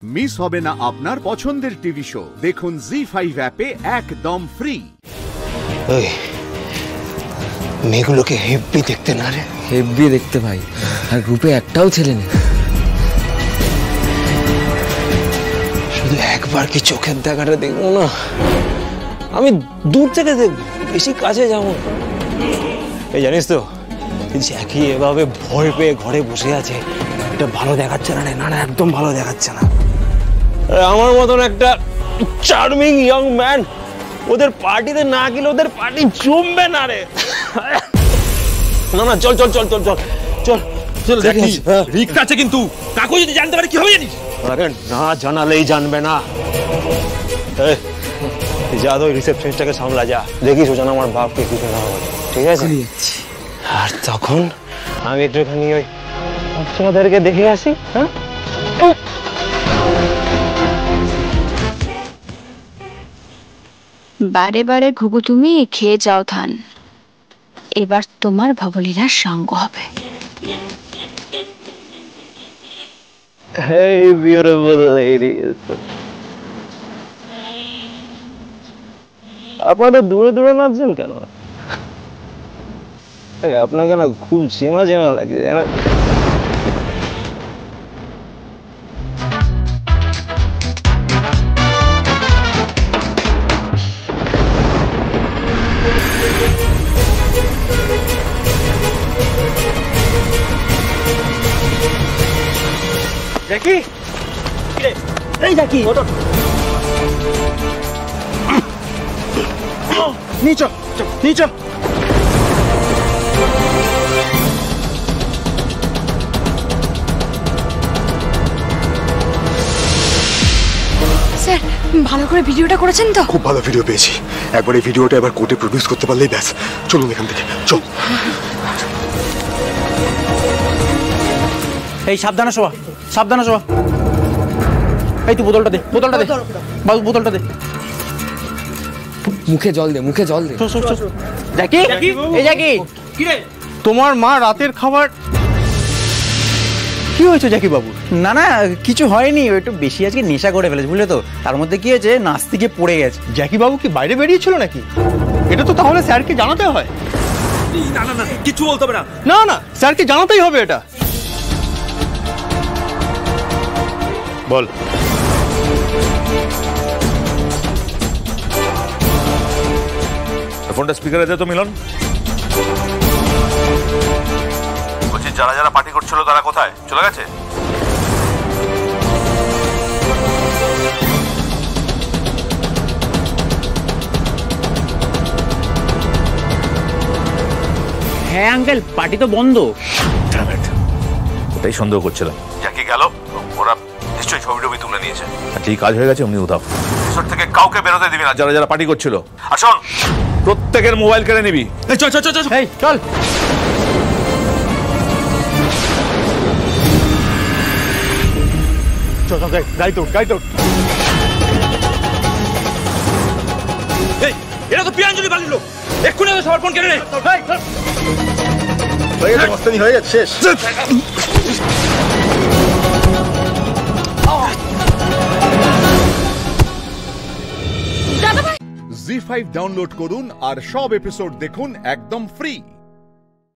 Miss হবে না আপনার পছন্দের টিভি শো। দেখুন জি5 অ্যাপে একদম ফ্রি। মেয়েগুলোকে হেব্বি দেখতে না রে? হেব্বি দেখতে ভাই, আর গ্রুপে একটাও ছেলে নেই। শুধু একবার কি চোখের দেখাটা দেখবো না? আমি দূর থেকে দেখবো, বেশি কাছে যাবো। এই জানিস তো, জ্যাকি এভাবে ভয় পেয়ে ঘরে বসে আছে, এটা ভালো দেখাচ্ছে না রে। না না, একদম ভালো দেখাচ্ছে না। আমার মতন একটা চার্মিং ইয়ং ম্যান ওদের পার্টিতে না গেলে ওদের পার্টি জমবে না রে। না না, চল চল চল চল চল চল চল। রিস্ক আছে কিন্তু, কাকু যদি জানতে পারে কি হবে জানিস? আরে না, জানালেই জানবে না। যা তো রিসেপশনিস্টটাকে সামলা, যা দেখিস ও যেন আমার বাপকে কিছু না বলে, ঠিক আছে? আর তখন আমি একটুখানি ওই বাচ্চাদেরকে দেখে আসি। হ্যাঁ, বারে বারে ঘুঘু তুমি খেয়ে যাও ধান, এবার তোমার ভবলীলার সঙ্গ হবে। Hey beautiful ladies, আপনারা দূরে দূরে নাচছেন কেন? আপনাকে না খুব চেনা চেনা লাগছে। জ্যাকি, এই জ্যাকি, নিচ নিচ। স্যার, ভালো করে ভিডিওটা করেছেন তো? খুব ভালো ভিডিও পেয়েছি। একবার এই ভিডিওটা এবার কোর্টে প্রডিউস করতে পারলেই ব্যাস। চলুন এখান থেকে, চল। এই সাবধানে শোয়া, সাবধানে শোয়া। এই তুই বোতলটা দে, বোতলটা দে বাবু, বোতলটা দে। মুখে জল দে, মুখে জল দে। জ্যাকি, এই জ্যাকি, কি রে? তোমার মা রাতের খাবার কি হয়েছে জ্যাকি বাবু? না না, কিছু হয়নি, ও একটু বেশি আজকে নেশা করে ফেলেছে, বুঝলে তো। তার মধ্যে কি হয়েছে, নাচতে গিয়ে পড়ে গেছে। জ্যাকি বাবু কি বাইরে বেরিয়েছিল নাকি? এটা তো তাহলে স্যারকে জানাতে হয়। না না না, কিছু বলতে হবে না। না না, স্যারকে জানাতেই হবে এটা। বল। ফোনটা স্পিকারে দে তো মিলন। বলছি যারা যারা পার্টি করছিল তারা কোথায় চলে গেছে? হ্যাঁ আঙ্কেল, পার্টি তো বন্ধ। ওটাই সন্দেহ করছিলাম। জ্যাকি গেল, ওরা নিশ্চয়ই ছবি টবি তুলে নিয়েছে। যেই কাজ হয়ে গেছে অমনি উধাও। রিসোর্ট থেকে কাউকে বেরোতে দিবি না যারা যারা পার্টি করছিল। আর শোন, প্রত্যেকের মোবাইল কেড়ে নিবি। চল চল চল চল, এই চল। চল চল, গাড়ি তোর, গাড়ি তোর। এই এরা তো পিয়াঞ্জলি বালির লোক, এক্ষুনি তো সবার ফোন কেড়ে নে। হয়ে গেছে, মস্তানি হয়ে গেছে, শেষ। জি5 ডাউনলোড করুন আর সব এপিসোড দেখুন একদম ফ্রি।